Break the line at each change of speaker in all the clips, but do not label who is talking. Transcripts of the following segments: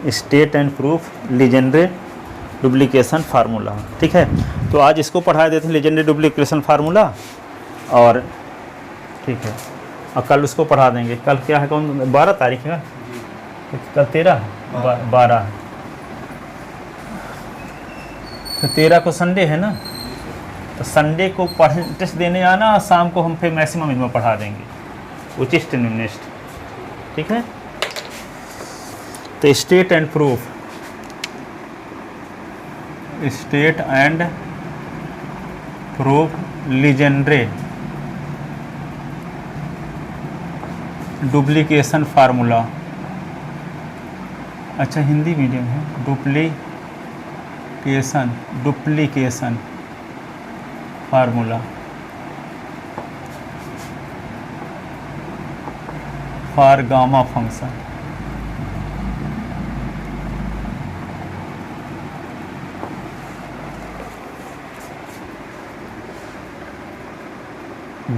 State and proof Legendre duplication formula. ठीक है, तो आज इसको पढ़ा देते हैं लीजेंड्रे डुप्लीकेशन फार्मूला, और ठीक है और कल उसको पढ़ा देंगे। कल क्या है, कौन 12 तारीख है, कल 13 12 तो 13 को संडे है ना, तो संडे को टेस्ट देने आना, और शाम को हम फिर मैक्सिमम इनमें पढ़ा देंगे उचिष्ट निम्निष्ट। ठीक है, तो state and proof, state and proof Legendre duplication formula. अच्छा हिंदी मीडियम है, duplication formula for gamma function.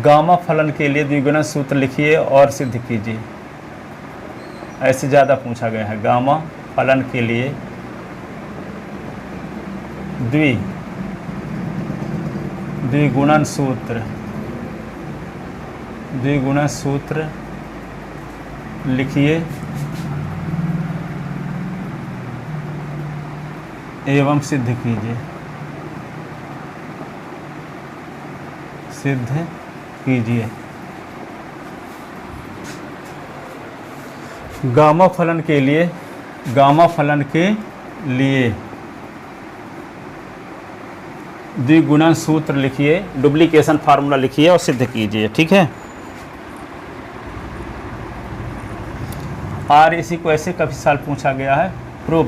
Gamma फलन के लिए द्विगुणन सूत्र लिखिए और सिद्ध कीजिए। ऐसे ज़्यादा पूछा गया है। गामा फलन के लिए द्विगुणन सूत्र लिखिए एवं सिद्ध कीजिए। गामा फलन के लिए द्विगुणन सूत्र लिखिए, डुप्लीकेशन फार्मूला लिखिए और सिद्ध कीजिए। ठीक है, और इसी को ऐसे काफी साल पूछा गया है। प्रूफ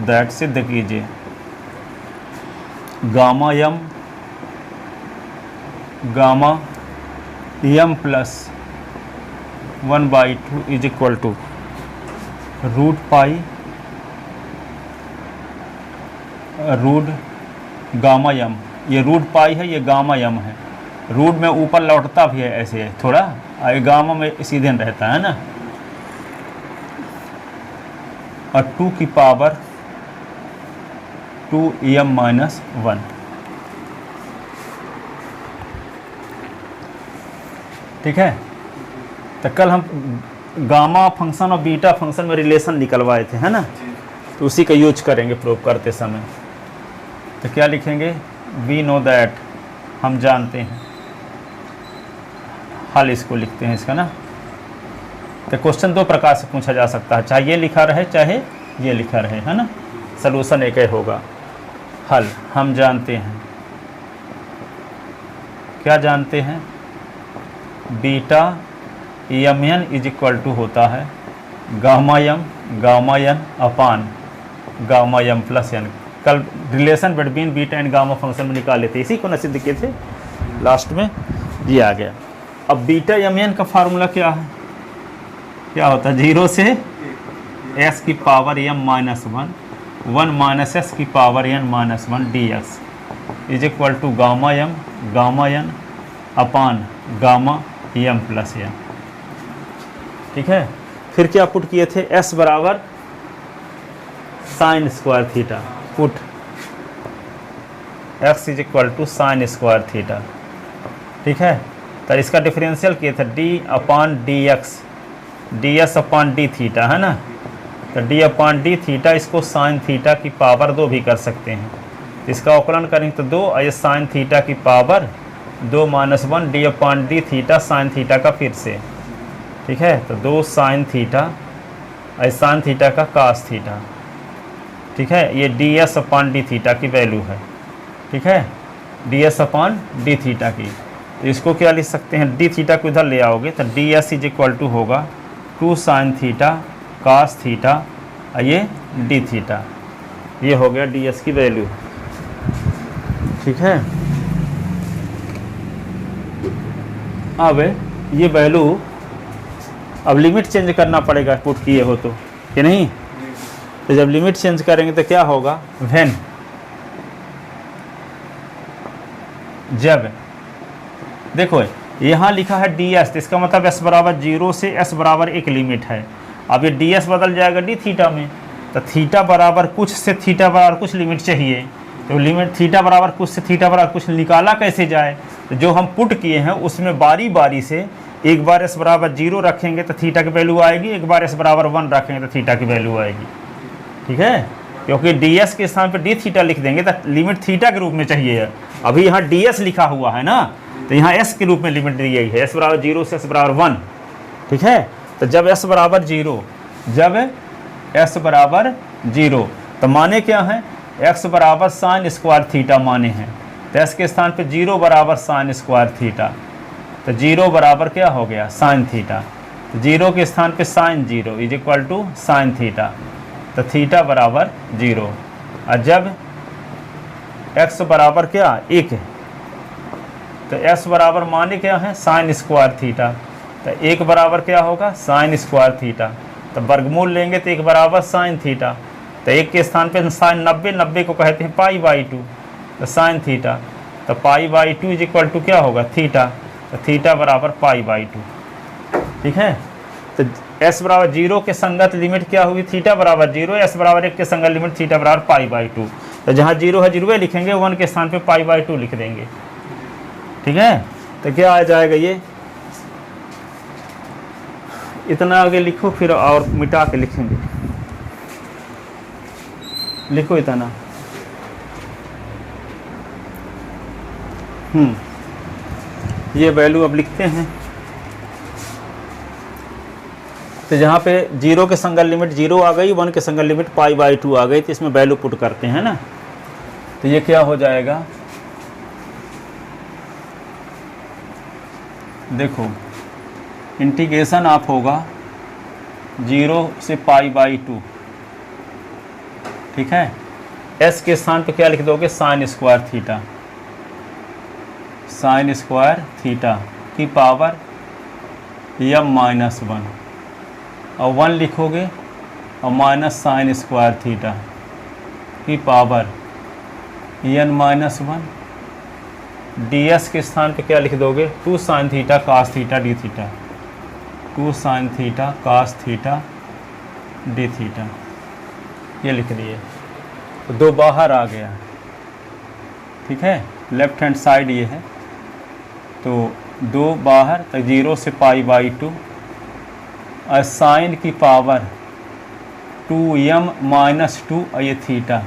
दैट सिद्ध कीजिए। Gamma m plus 1/2 is equal to root gamma m. ये रूट पाई है, ये गामा यम है। रूट में ऊपर लौटता भी है, ऐसे है थोड़ा, और गामा में सीधे रहता है ना। और 2 की पावर 2m-1। ठीक है, तो कल हम गामा फंक्शन और बीटा फंक्शन में रिलेशन निकलवाए थे, है ना, तो उसी का यूज करेंगे प्रूव करते समय। तो क्या लिखेंगे, वी नो दैट, हम जानते हैं। हल इसको लिखते हैं इसका ना। तो क्वेश्चन 2 प्रकार से पूछा जा सकता है, चाहे ये लिखा रहे चाहे ये लिखा रहे, है ना। सलूशन एक ही होगा। हल, हम जानते हैं, क्या जानते हैं, beta mn is equal to होता है gamma n upon gamma m plus n। कल relation between beta and gamma function में निकाले थे, इसी को न सिद्ध किए थे, लास्ट में ये आ गया। अब बीटा mn का फार्मूला क्या है, क्या होता है, 0 से s की पावर m-1 1 माइनस s की power n-1 dx is equal to gamma n upon gamma m plus n। ठीक है, फिर क्या पुट किए थे, s बराबर sine square theta, put x is equal to sine square theta. ठीक है, तो इसका डिफरेंशियल किए थे d upon ds upon d theta, है ना। तो d अपान d थीटा, इसको साइन थीटा की पावर 2 भी कर सकते हैं। इसका अवकलन करेंगे तो 2, और ये साइन थीटा की power 2 minus 1 d upon d theta sine theta का फिर से। ठीक है, तो 2 साइन थीटा और साइन थीटा का कास थीटा। ठीक है, ये ds अपान d थीटा की वैल्यू है। ठीक है, ds अपान d थीटा की, तो इसको क्या लिख सकते हैं, d थीटा को इधर ले आओगे तो ds इज इक्वल टू होगा 2 साइन थीटा कास थीटा और ये d थीटा। ये हो गया ds की वैल्यू। ठीक है, अब ये वैल्यू, अब लिमिट चेंज करना पड़ेगा पुट किए हो तो, कि नहीं। तो जब लिमिट चेंज करेंगे तो क्या होगा, व्हेन, जब, देखो यहाँ लिखा है ds, तो इसका मतलब s बराबर 0 से s बराबर 1 लिमिट है। अब ये डी एस बदल जाएगा डी थीटा में, तो थीटा बराबर कुछ से थीटा बराबर कुछ लिमिट चाहिए, तो लिमिट थीटा बराबर कुछ से थीटा बराबर कुछ निकाला कैसे जाए, तो जो हम पुट किए हैं उसमें बारी बारी से एक बार एस बराबर 0 रखेंगे तो थीटा की वैल्यू आएगी, एक बार एस बराबर 1 रखेंगे तो थीटा की वैल्यू आएगी। ठीक है, क्योंकि डी एस के स्थान पर डी थीटा लिख देंगे तो लिमिट थीटा के रूप में चाहिए। अभी यहाँ डी एस लिखा हुआ है ना, तो यहाँ एस के रूप में लिमिट दी गई है, एस बराबर 0 से एस बराबर 1। ठीक है, तो जब एस बराबर 0, जब एस बराबर 0 तो माने क्या है, एक्स बराबर साइन स्क्वायर थीटा माने हैं, तो एस के स्थान पे 0 बराबर साइन स्क्वायर थीटा, तो 0 बराबर क्या हो गया साइन थीटा, तो 0 के स्थान पे sine 0 is equal to sine theta, तो थीटा बराबर 0। और जब एक्स बराबर क्या 1 है, तो एस बराबर माने क्या है साइन स्क्वायर थीटा, तो 1 बराबर क्या होगा साइन स्क्वायर थीटा, तो वर्गमूल लेंगे तो 1 बराबर साइन थीटा, तो 1 के स्थान पे साइन 90 को कहते हैं पाई बाई 2, तो साइन थीटा, तो pi by 2 is equal to क्या होगा थीटा, तो थीटा बराबर पाई बाई 2। ठीक है, तो एस बराबर 0 के संगत लिमिट क्या हुई थीटा बराबर 0, एस बराबर 1 के संगत लिमिट थीटा बराबर पाई बाई 2, तो जहाँ 0 है 0 लिखेंगे, 1 के स्थान पे पाई बाई 2 लिख देंगे। ठीक है, तो क्या आ जाएगा ये, इतना आगे लिखो फिर और मिटा के लिखेंगे, लिखो इतना। ये वैल्यू अब लिखते हैं, तो जहाँ पे 0 के संगत लिमिट 0 आ गई, 1 के संगत लिमिट पाई बाई 2 आ गई, तो इसमें वैल्यू पुट करते हैं ना, तो ये क्या हो जाएगा, देखो इंटीग्रेशन आप होगा 0 से पाई बाई 2। ठीक है, एस के स्थान पे क्या लिख दोगे sine square theta, sine square theta की पावर m-1 और 1 लिखोगे और माइनस साइन स्क्वायर थीटा की पावर n-1। ds के स्थान पे क्या लिख दोगे 2 sine theta cos theta d theta, 2 sine theta cos theta d theta, ये लिख दिए, तो 2 बाहर आ गया। ठीक है, लेफ्ट हैंड साइड ये है, तो 2 बाहर, तो 0 से पाई बाई 2 और साइन की पावर 2m-2 और ये थीटा,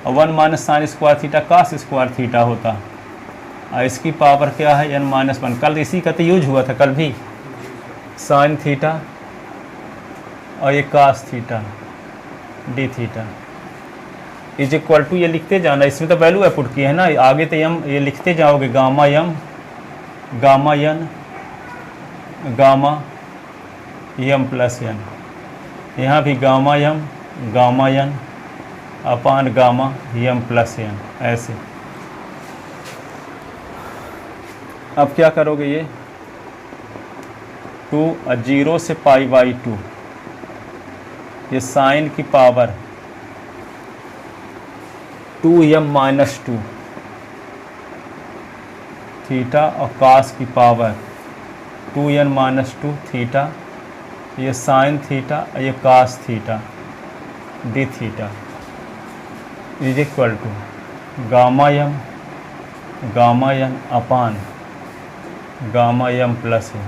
और 1 minus sine square theta cos square theta होता, और इसकी पावर क्या है n-1। कल इसी का तो यूज हुआ था कल भी, साइन थीटा और ये cos theta d theta is equal to, ये लिखते जाना, इसमें तो वैल्यू पुट किए है ना, आगे तो यम ये लिखते जाओगे गामा यम गामा यन गामा यम प्लस यन, यहाँ भी gamma n upon gamma m plus यन, ऐसे। अब क्या करोगे, ये 2 और 0 से पाई बाई 2, ये साइन की पावर 2m-2 थीटा और कास की पावर 2n-2 थीटा, ये साइन थीटा और ये cos theta d theta is equal to gamma n upon gamma m plus है।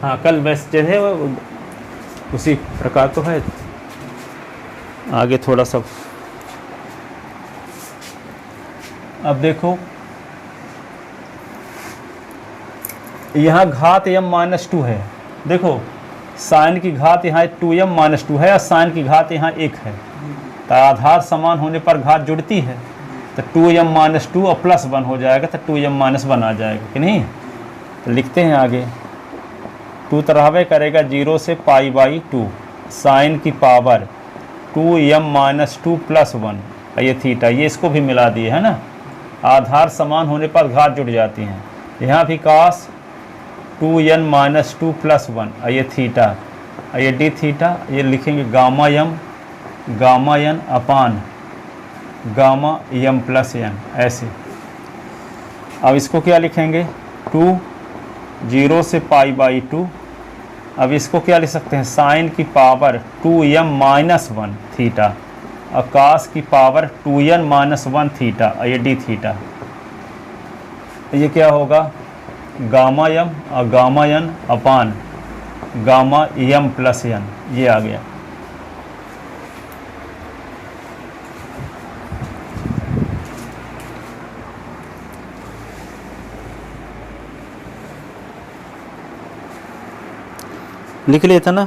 हाँ, कल वैसे जैसे वो उसी प्रकार तो है, आगे थोड़ा सा। अब देखो यहाँ घात m-2 है, देखो साइन की घात यहाँ 2m-2 है और साइन की घात यहाँ 1 है, तो आधार समान होने पर घात जुड़ती है, तो 2m-2 और प्लस 1 हो जाएगा, तो 2m-1 आ जाएगा कि नहीं। तो लिखते हैं आगे, 2 तरहवे करेगा 0 से पाई बाई 2, साइन की पावर 2m-2 प्लस 1, ये थीटा, ये इसको भी मिला दिए है ना, आधार समान होने पर घात जुड़ जाती हैं। यहाँ भी कास 2n-2 प्लस 1, ये थीटा, ये डी थीटा, ये लिखेंगे गामा यम गामा एन अपान गामा एम प्लस एन, ऐसे। अब इसको क्या लिखेंगे, 2 0 से पाई बाई 2। अब इसको क्या लिख सकते हैं, साइन की पावर 2m माइनस 1 थीटा और कास की पावर 2n माइनस 1 थीटा, ये डी थीटा। ये क्या होगा, गामा एम और गामा एन अपान गामा एम प्लस एन, ये आ गया। लिख लेता ना।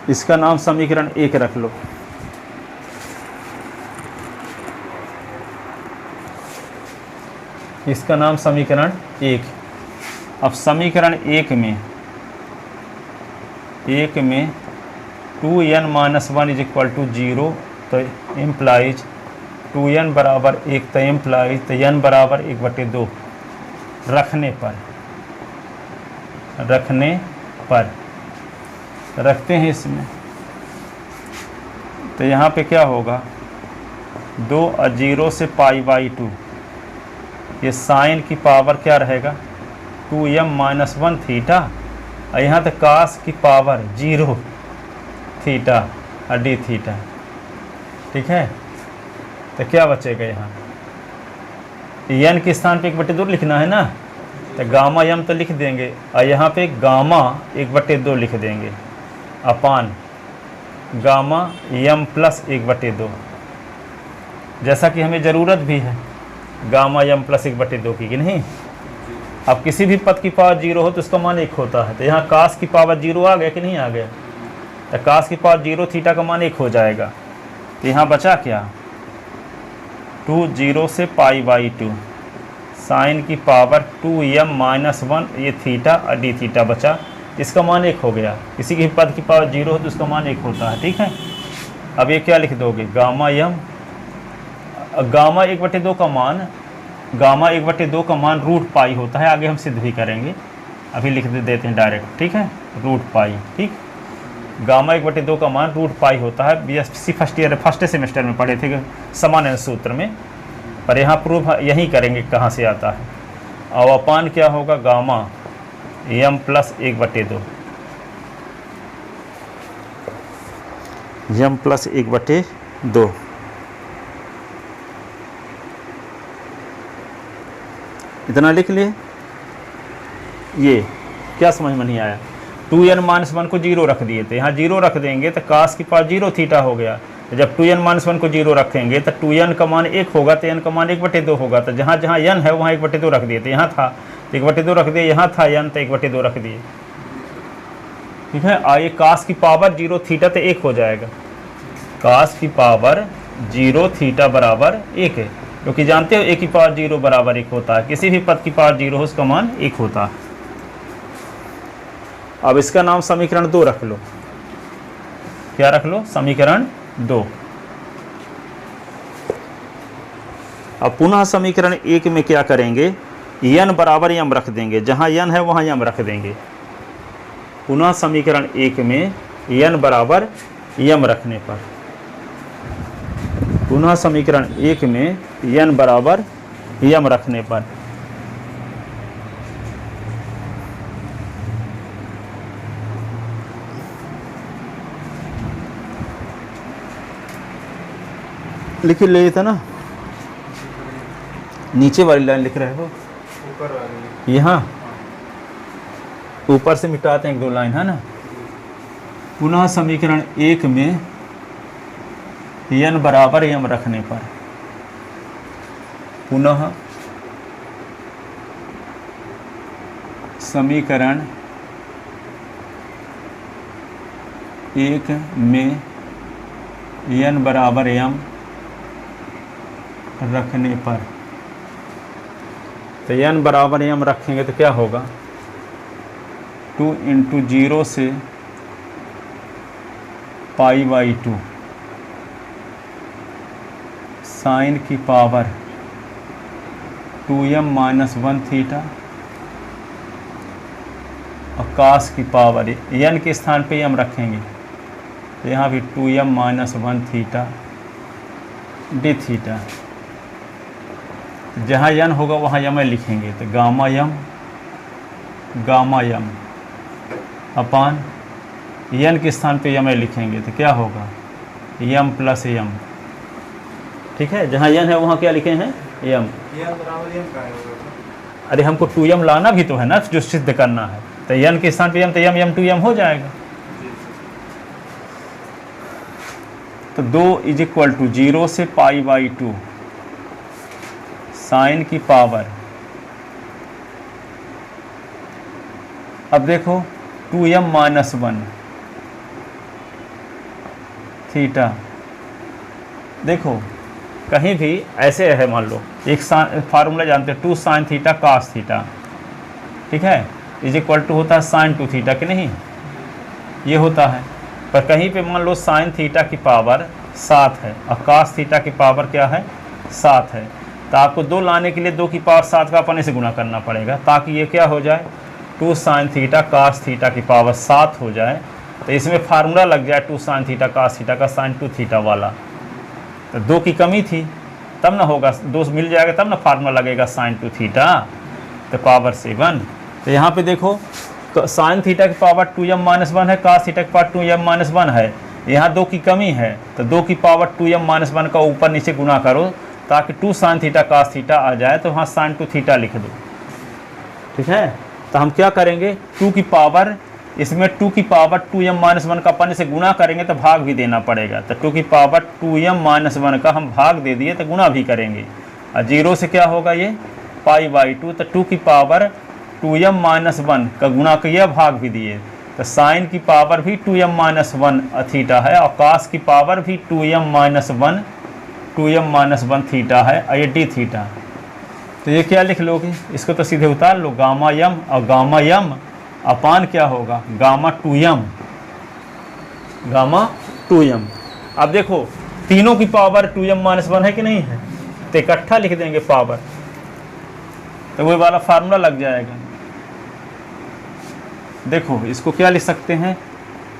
इसका नाम समीकरण 1 रख लो। इसका नाम समीकरण 1। अब समीकरण 1 में 2n minus 1 is equal to 0, तो इम्प्लाइज 2n बराबर 1, तो इम्प्लाइज तो n बराबर 1/2 रखने पर रखते हैं इसमें। तो यहाँ पे क्या होगा, 2 और 0 से पाई बाई 2, ये साइन की पावर क्या रहेगा 2m माइनस 1 थीटा, और यहाँ तक कास की पावर 0 थीटा और डी थीटा। ठीक है, तो क्या बचेगा, यहाँ n के स्थान पे 1/2 लिखना है ना, तो गामा m तो लिख देंगे और यहाँ पे गामा 1/2 लिख देंगे अपान गामा m प्लस 1/2, जैसा कि हमें ज़रूरत भी है गामा m प्लस 1/2 की, कि नहीं। अब किसी भी पद की पावर 0 हो तो उसका मान 1 होता है, तो यहाँ कास की पावर 0 आ गया कि नहीं आ गया, तो कास की पावर 0 थीटा का मान 1 हो जाएगा। तो यहाँ बचा क्या, 2 0 से पाई बाई 2, साइन की पावर 2m माइनस 1, ये थीटा और डी थीटा बचा, इसका मान 1 हो गया। किसी की पद की पावर 0 हो तो उसका मान 1 होता है। ठीक है, अब ये क्या लिख दोगे, गामा m, गामा 1/2 का मान, गामा 1/2 का मान रूट पाई होता है, आगे हम सिद्ध भी करेंगे, अभी लिख देते हैं डायरेक्ट। ठीक है, रूट पाई। ठीक, गामा 1/2 का मान रूट पाई होता है, बीएससी फर्स्ट सेमेस्टर में पढ़े थे सामान्य सूत्र में, पर यहाँ प्रूफ यही करेंगे कहाँ से आता है। और अपान क्या होगा, gamma m plus 1/2, m plus 1/2। इतना लिख लिए। ये क्या समझ में नहीं आया, 2n माइनस 1 को 0 रख दिए थे, यहाँ 0 रख देंगे तो कास की पावर 0 थीटा हो गया। तो जब 2n माइनस 1 को 0 रखेंगे तो 2n का मान 1 होगा, तो n का मान 1/2 होगा। तो जहाँ जहाँ n है वहाँ 1/2 रख दिए थे, यहाँ था तो 1/2 रख दिए, यहाँ था n तो 1/2 रख दिए। ठीक है, आइए कास की पावर 0 थीटा तो 1 हो जाएगा, कास की पावर 0 थीटा बराबर 1 है, क्योंकि जानते हो a की पावर 0 बराबर 1 होता है, किसी भी पद की पावर 0 हो उसका मान 1 होता है। अब इसका नाम समीकरण 2 रख लो। क्या रख लो, समीकरण 2। अब पुनः समीकरण 1 में क्या करेंगे, n बराबर m रख देंगे, जहां n है वहां m रख देंगे। पुनः समीकरण 1 में n बराबर m रखने पर, पुनः समीकरण 1 में n बराबर m रखने पर लिख ले था ना, नीचे वाली लाइन लिख रहे हो,
ऊपर वाली,
यहाँ ऊपर से मिटाते हैं 1-2 लाइन, है ना। पुनः समीकरण 1 में n बराबर m रखने पर, पुनः समीकरण 1 में n बराबर m रखने पर, तो n बराबर m रखेंगे तो क्या होगा, 2 × 0 से पाई बाई 2, साइन की पावर 2m माइनस 1 थीटा और कास की पावर n के स्थान पे m रखेंगे तो यहाँ भी 2m minus 1 theta d theta. जहाँ n होगा वहाँ m लिखेंगे तो गामा m अपान n के स्थान पे m लिखेंगे तो क्या होगा m प्लस m। ठीक है, जहाँ n है वहाँ क्या लिखे हैं m।
ये बराबर m का है होगा सर।
अरे हमको 2m लाना भी तो है ना, जो सिद्ध करना है, तो n के स्थान पे m तो m 2m हो जाएगा।
जी सर।
तो 2 इज इक्वल टू 0 से पाई बाई 2 साइन की पावर। अब देखो 2m माइनस 1 थीटा। देखो कहीं भी ऐसे है, मान लो एक फार्मूला जानते हैं 2 साइन थीटा कास थीटा, ठीक है, इज इक्वल टू होता है साइन 2 थीटा कि नहीं, ये होता है। पर कहीं पे मान लो साइन थीटा की पावर 7 है और कास थीटा की पावर क्या है 7 है, तो आपको 2 लाने के लिए 2 की पावर 7 का अपने से गुना करना पड़ेगा ताकि ये क्या हो जाए 2 साइन थीटा कास थीटा की पावर 7 हो जाए। तो इसमें फार्मूला लग जाए 2 साइन थीटा कास थीटा का साइन 2 थीटा वाला। तो 2 की कमी थी तब ना होगा, 2 मिल जाएगा तब ना फार्मूला लगेगा साइन 2 थीटा तो पावर 7। तो यहाँ पे देखो साइन थीटा की पावर 2m माइनस 1 है, कास थीटा की पावर 2m माइनस 1 है, यहाँ 2 की कमी है तो 2 की पावर 2m माइनस 1 का ऊपर नीचे गुना करो ताकि 2 साइन थीटा कास थीटा आ जाए, तो वहाँ साइन 2 थीटा लिख दो। ठीक है, तो हम क्या करेंगे 2 की पावर, इसमें 2 की पावर 2m माइनस 1 का अपन से गुना करेंगे तो भाग भी देना पड़ेगा, तो 2 की पावर 2m माइनस 1 का हम भाग दे दिए तो गुना भी करेंगे, और 0 से क्या होगा ये पाई बाई 2, तो 2 की पावर 2m माइनस 1 का गुना किया भाग भी दिए, तो साइन की पावर भी 2m माइनस 1 थीटा है और कास की पावर भी 2m माइनस 1 थीटा है, और ये डी थीटा। तो ये क्या लिख लोगे, इसको तो सीधे उतार लो, गामा यम और गामा यम अपान क्या होगा गामा 2m। अब देखो तीनों की पावर 2m माइनस 1 है कि नहीं है, तो इकट्ठा लिख देंगे पावर, तो वही वाला फार्मूला लग जाएगा। देखो इसको क्या लिख सकते हैं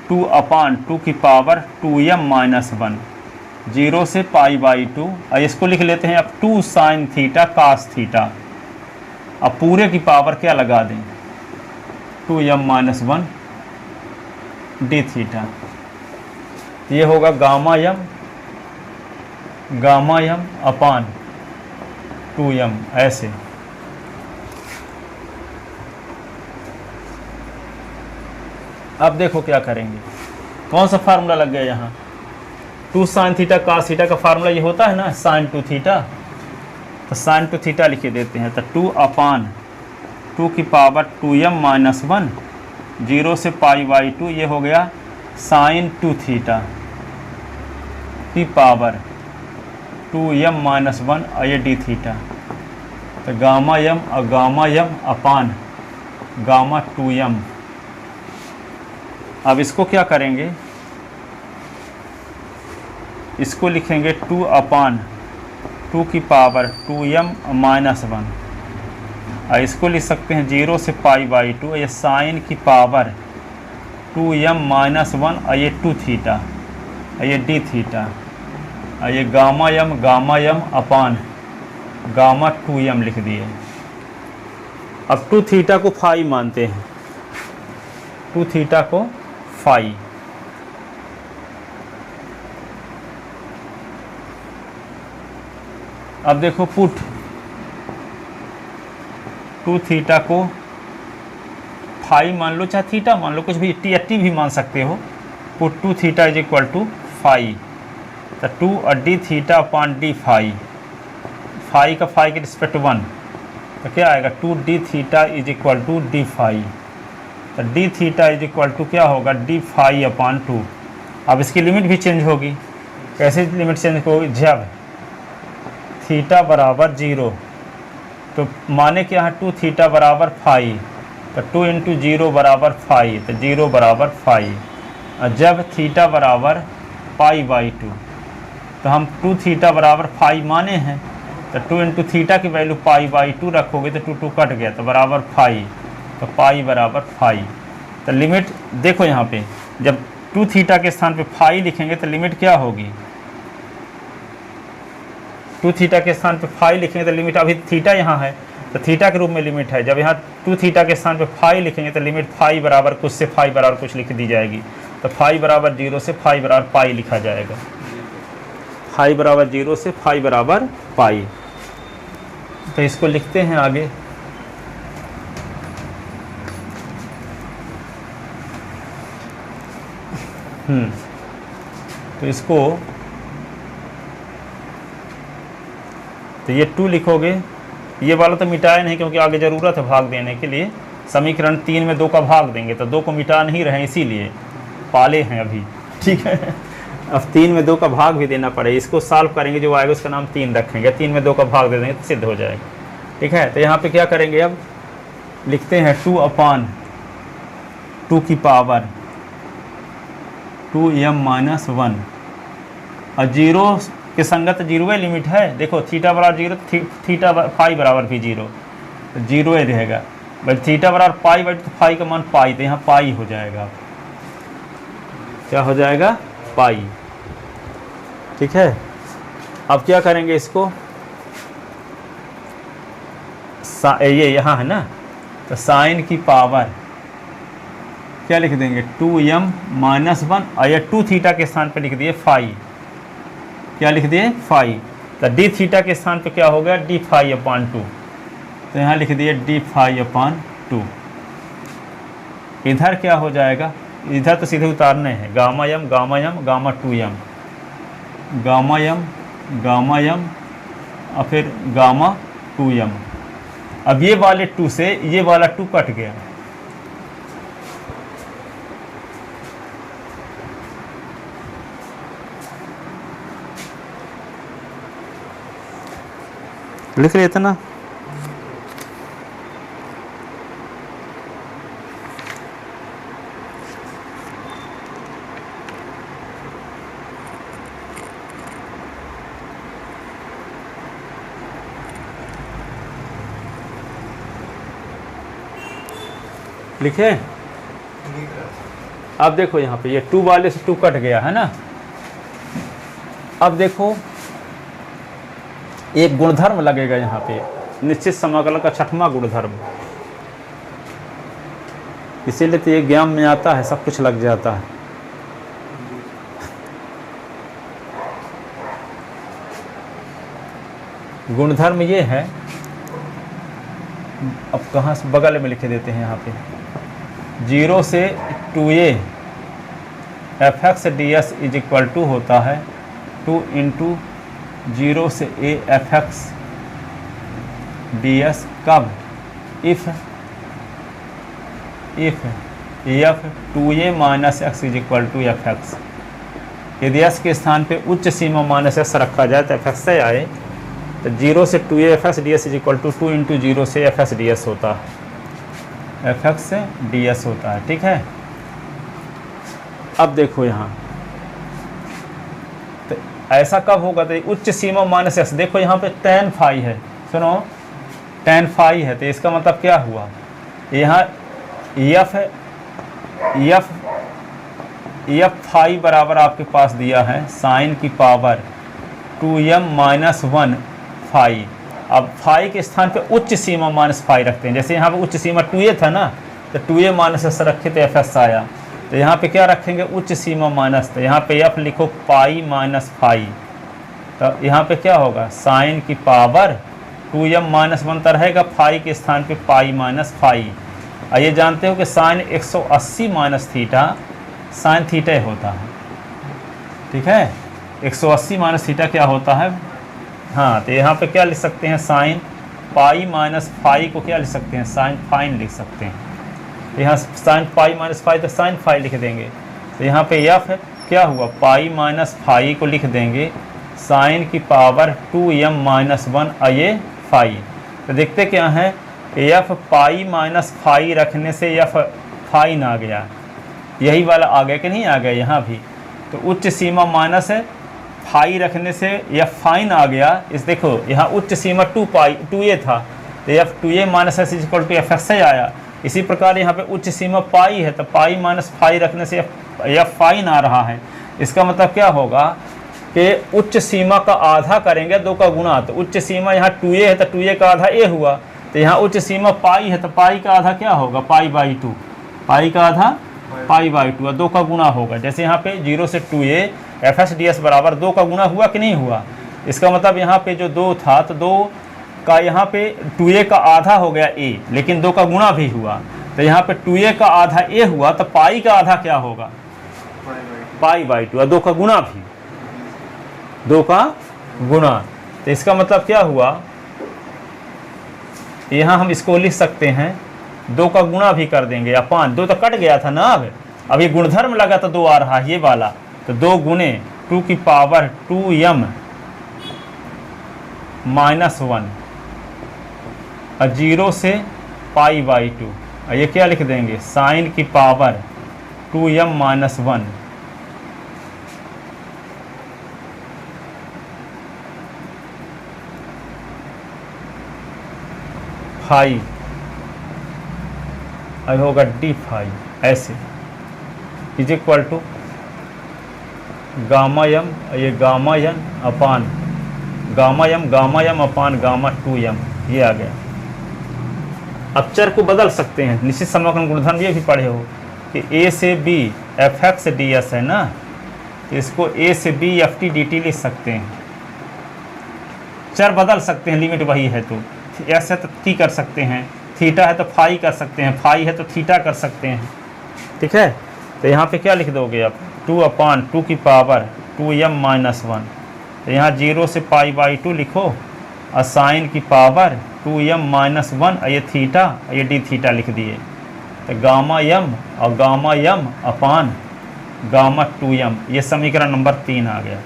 2 अपान 2 की पावर 2m माइनस 1 0 से पाई बाई 2, और इसको लिख लेते हैं अब 2 साइन थीटा कास थीटा। अब पूरे की पावर क्या लगा दें 2m माइनस 1 डी थीटा। ये होगा गामा यम अपान 2m ऐसे। अब देखो क्या करेंगे, कौन सा फार्मूला लग गया यहाँ 2 साइन थीटा कास थीटा का फार्मूला ये होता है ना साइन 2 थीटा, तो साइन 2 थीटा लिखे देते हैं, तो 2 अपान 2 की पावर 2m माइनस 1 0 से पाई बाई 2, ये हो गया साइन 2 थीटा की पावर 2m माइनस 1 और ये डी थीटा। तो गामा यम अपान गामा 2m। अब इसको क्या करेंगे, इसको लिखेंगे 2 अपान 2 की पावर 2m माइनस 1, और इसको लिख सकते हैं 0 से पाई बाई 2, ये साइन की पावर 2m माइनस 1 और ये 2 थीटा और ये डी थीटा, और ये गामा यम अपान गामा 2m लिख दिए। अब 2 थीटा को फाई मानते हैं, 2 थीटा को फाई। अब देखो पुट 2 थीटा को फाई मान लो चाहे थीटा मान लो, कुछ भी टी भी मान सकते हो। Put 2 theta is equal to phi, तो 2 और D theta upon D phi, phi का फाई के रिस्पेक्ट 1, तो क्या आएगा 2 D theta is equal to D phi. तो D theta is equal to क्या होगा डी फाई अपॉन 2। अब इसकी लिमिट भी चेंज होगी, कैसे लिमिट चेंज होगी, जब थीटा बराबर 0, तो माने क्या है 2 थीटा बराबर फाई, तो 2 इंटू 0 बराबर फाई, तो 0 बराबर फाई। और जब थीटा बराबर पाई बाई 2, तो हम 2 थीटा बराबर फाई माने हैं, तो 2 इंटू थीटा की वैल्यू पाई बाई 2 रखोगे तो 2 2 कट गया तो बराबर फाई, तो पाई बराबर फाई। तो लिमिट देखो यहाँ पे जब 2 थीटा के स्थान पे फाई लिखेंगे तो लिमिट क्या होगी, 2 थीटा के स्थान पे फाई लिखेंगे तो लिमिट, अभी थीटा यहाँ है तो थीटा के रूप में लिमिट है, जब यहाँ 2 थीटा के स्थान पे फाई लिखेंगे तो लिमिट फाई बराबर कुछ से फाई बराबर कुछ लिख दी जाएगी, तो फाई बराबर 0 से फाई बराबर पाई लिखा जाएगा, फाई बराबर 0 से फाई बराबर पाई। तो इसको लिखते हैं आगे, तो इसको, तो ये 2 लिखोगे, ये वाला तो मिटाया नहीं क्योंकि आगे ज़रूरत है भाग देने के लिए, समीकरण 3 में 2 का भाग देंगे तो 2 को मिटा नहीं रहे इसीलिए पाले हैं अभी, ठीक है। अब 3 में 2 का भाग भी देना पड़े, इसको सॉल्व करेंगे, जो आएगा उसका नाम 3 रखेंगे, 3 में 2 का भाग दे देंगे तो सिद्ध हो जाएगा, ठीक है। तो यहाँ पे क्या करेंगे, अब लिखते हैं 2/2 की पावर 2m-1 और 0 के संगत 0 लिमिट है, देखो थीटा बराबर 0, थीटा फाई बराबर भी 0, तो 0 रहेगा भाई, थीटा बराबर पाई बट तो फाई का मान पाई, तो यहाँ पाई हो जाएगा, क्या हो जाएगा, पाई, ठीक है। अब क्या करेंगे इसको, ये यहाँ है ना, तो साइन की पावर क्या लिख देंगे 2m-1 और ये 2 थीटा के स्थान पे लिख दिए फाई, क्या लिख दिए फाई, तो डी थीटा के स्थान पे क्या हो गया डी फाई अपॉन 2, तो यहाँ लिख दिए डी फाई अपॉन 2। इधर क्या हो जाएगा, इधर तो सीधे उतारने हैं, गामा यम गामा यम गामा 2m, गामा यम गामा यम और फिर गामा 2m। अब ये वाले 2 से ये वाला 2 कट गया, लिख रहे थे ना, लिखे। अब देखो यहाँ पे ये 2 वाले से 2 कट गया है ना, अब देखो एक गुणधर्म लगेगा यहाँ पे, निश्चित समाकलन का 6वां गुणधर्म, इसीलिए तो ये ज्ञान में आता है, सब कुछ लग जाता है। गुणधर्म ये है, अब कहाँ से बगल में लिखे देते हैं यहाँ पे, 0 से 2a fx ds is equal to होता है 2 इंटू 0 से a fx ds, कब, if f 2a minus x is equal to fx, यदि s के स्थान पे उच्च सीमा माइनस s रखा जाए तो fx से आए, तो 0 से 2a fx ds is equal to 2 into 0 से fx ds होता है, fx से ds होता है, ठीक है। अब देखो यहाँ, तो ऐसा कब होगा, तो उच्च सीमा माइनस s, देखो यहाँ पे tan फाई है, सुनो tan फाई है, तो इसका मतलब क्या हुआ, यहाँ f फाई बराबर आपके पास दिया है साइन की पावर 2m-1 फाई। अब फाई के स्थान पे उच्च सीमा माइनस फाई रखते हैं, जैसे यहाँ पे उच्च सीमा 2a था ना, तो 2a माइनस s रखे तो fs आया, तो यहाँ पे क्या रखेंगे उच्च सीमा माइनस, तो यहाँ पे f लिखो पाई माइनस फाई, तो यहाँ पे क्या होगा साइन की पावर 2m-1 तो रहेगा, फाई के स्थान पे पाई माइनस फाई। और ये जानते हो कि sine 180 minus theta sine theta होता है, ठीक है, 180 माइनस थीटा क्या होता है, हाँ, तो यहाँ पे क्या लिख सकते हैं साइन पाई माइनस फाई को क्या लिख सकते हैं साइन फाइन लिख सकते हैं, यहाँ साइन पाई माइनस फाई तो साइन फाई लिख देंगे, तो यहाँ पे एफ क्या हुआ पाई माइनस फाई को लिख देंगे साइन की पावर 2m-1 ये फाई। तो देखते क्या है, एफ पाई माइनस फाई रखने से एफ फाइन आ गया, यही वाला आ गया कि नहीं आ गया, यहाँ भी तो उच्च सीमा माइनस है, फाई रखने से एफ फाइन आ गया, इस देखो यहाँ उच्च सीमा 2a था, तो F 2a minus S equal to F X आया, इसी प्रकार यहाँ पे उच्च सीमा पाई है, तो पाई माइनस फाई रखने से एफ फाइन आ रहा है। इसका मतलब क्या होगा कि उच्च सीमा का आधा करेंगे 2 का गुणा, तो उच्च सीमा यहाँ 2a है तो 2a का आधा a हुआ, तो यहाँ उच्च सीमा पाई है तो पाई का आधा क्या होगा, पाई बाई 2, पाई का आधा पाई बाई 2, 2 का गुणा होगा। जैसे यहाँ पे 0 से 2a FS/ds बराबर 2 का गुणा हुआ कि नहीं हुआ। इसका मतलब यहाँ पे जो 2 था तो 2 का यहाँ पे 2a का आधा हो गया a, लेकिन 2 का गुणा भी हुआ, तो यहाँ पे 2a का आधा a हुआ, तो पाई का आधा क्या होगा, पाई बाई 2, 2 का गुणा भी, 2 का गुणा। तो इसका मतलब क्या हुआ, यहाँ हम इसको लिख सकते हैं 2 का गुणा भी कर देंगे, अपान 2 तो कट गया था ना, अब ये गुणधर्म लगा तो 2 आ रहा है ये वाला, तो 2 गुने 2 की पावर 2m माइनस 1 और 0 से पाई बाई 2, और ये क्या लिख देंगे, साइन की पावर 2m माइनस 1 फाई, अब होगा डी फाई, ऐसे is equal to gamma m, ये गामा यम अपान गामा यम अपान गामा 2m, ये आ गया। अब चर को बदल सकते हैं, निश्चित समाकलन गुणधर्म ये भी पढ़े हो कि a से b f(x)ds है ना, इसको a से b ft/dt लिख सकते हैं। चर बदल सकते हैं, लिमिट वही है, तो s है तो t कर सकते हैं, थीटा है तो फाई कर सकते हैं, फाई है तो थीटा कर सकते हैं, ठीक है। तो यहाँ पे क्या लिख दोगे आप, 2/2 की पावर 2m माइनस 1, तो यहाँ 0 से पाई बाई 2 लिखो, और साइन की पावर 2m माइनस 1, ये थीटा, ये डी थीटा लिख दिए, तो गामा यम और गामा यम अपान गामा 2m, ये समीकरण नंबर 3 आ गया।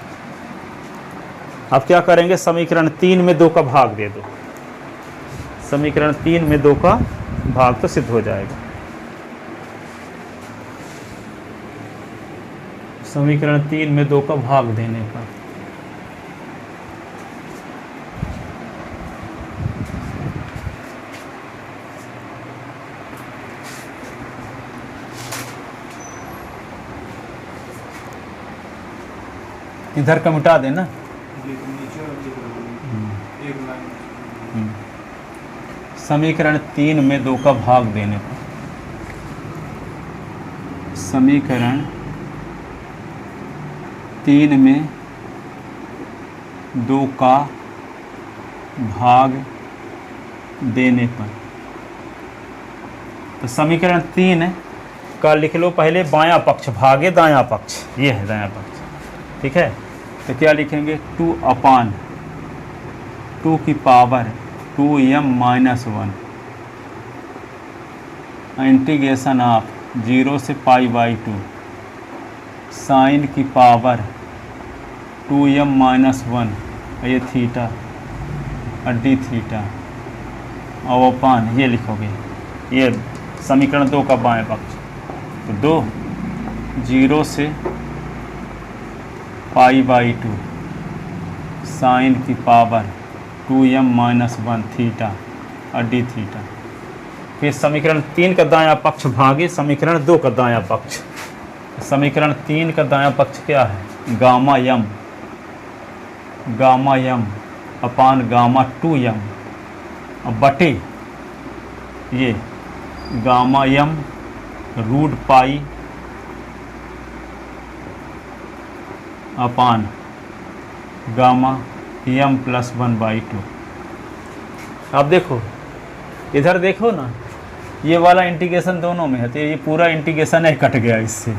अब क्या करेंगे, समीकरण 3 में 2 का भाग दे दो, समीकरण 3 में 2 का भाग तो सिद्ध हो जाएगा। समीकरण 3 में 2 का भाग देने पर इधर का मिटा देना,
एक लाइन
समीकरण 3 में 2 का भाग देने पर, समीकरण 3 में 2 का भाग देने पर, तो समीकरण 3 का लिख लो पहले बायां पक्ष भागे दायां पक्ष, ये है दायां पक्ष, ठीक है। तो क्या लिखेंगे, 2/2 की power 2m minus 1 integration of 0 से पाई बाई 2 साइन की पावर 2m माइनस 1, ये थीटा और डी थीटा और अपान, ये लिखोगे, ये समीकरण 2 का बाएं पक्ष, तो 2 0 से पाई बाई 2 साइन की पावर 2m माइनस 1 थीटा और डी थीटा। फिर समीकरण 3 का दायां पक्ष भागे समीकरण 2 का दायां पक्ष, समीकरण 3 का दायां पक्ष क्या है, गामा यम अपान गामा 2m और बटे ये गामा यम रूट पाई अपान गामा m प्लस 1/2। अब देखो इधर देखो ना, ये वाला इंटीग्रेशन दोनों में है, तो ये पूरा इंटीग्रेशन है कट गया इससे,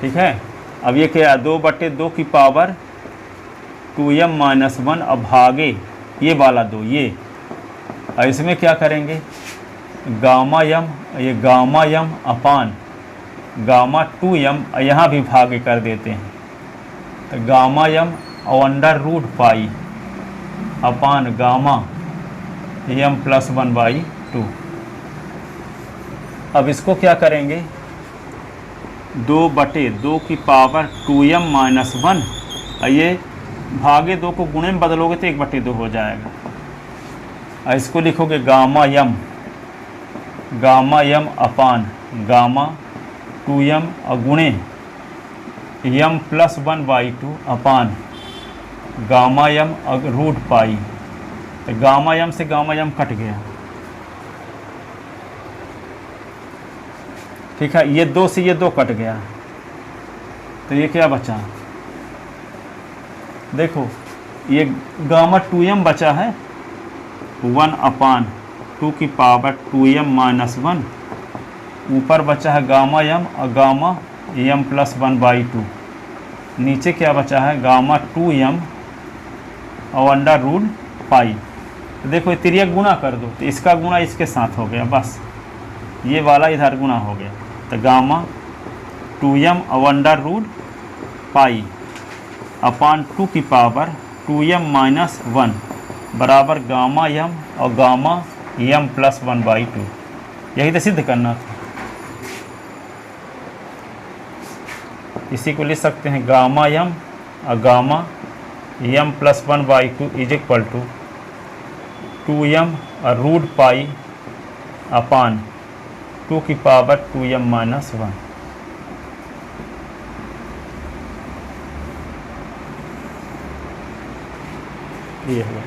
ठीक है। अब ये क्या है, 2/2 की पावर 2m माइनस 1 अब भागे ये वाला 2, ये और इसमें क्या करेंगे, गामा यम, ये गामा यम अपान गामा 2m, यहाँ भी भागे कर देते हैं, तो गामा यम और अंडर रूट पाई अपान गामा m प्लस 1/2। अब इसको क्या करेंगे, 2/2 की पावर 2m माइनस 1, और ये भागे 2 को गुणे में बदलोगे तो 1/2 हो जाएगा, और इसको लिखोगे गामा यम गामा यम अपान गामा 2m गुणे यम प्लस 1/2 अपान गामा यम रूट पाई। तो गामा यम से गामा यम कट गया, ठीक है। ये 2 से ये 2 कट गया, तो ये क्या बचा, देखो ये गामा 2m बचा है 1/2 की पावर 2m माइनस 1, ऊपर बचा है गामा यम और गामा m प्लस 1/2, नीचे क्या बचा है गामा 2m और अंडर रूट पाई। तो देखो ये तिर्यक गुणा कर दो, तो इसका गुणा इसके साथ हो गया, बस ये वाला इधर गुणा हो गया। तो गामा 2m और अंडर रूट पाई अपान 2 की पावर 2m माइनस 1 बराबर गामा m और गामा m प्लस 1/2। यही तो सिद्ध करना था। इसी को लिख सकते हैं गामा m और gamma m plus 1/2 is equal to 2m और रूट पाई अपान 2 की पावर 2m माइनस 1। ये हुआ।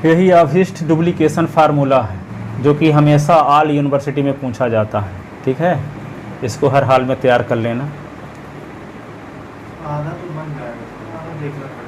यही अवशिष्ट डुप्लीकेशन फार्मूला है जो कि हमेशा ऑल यूनिवर्सिटी में पूछा जाता है, ठीक है। इसको हर हाल में तैयार कर लेना।
आधा तो बन जाएगा, आधा देखना पड़ेगा।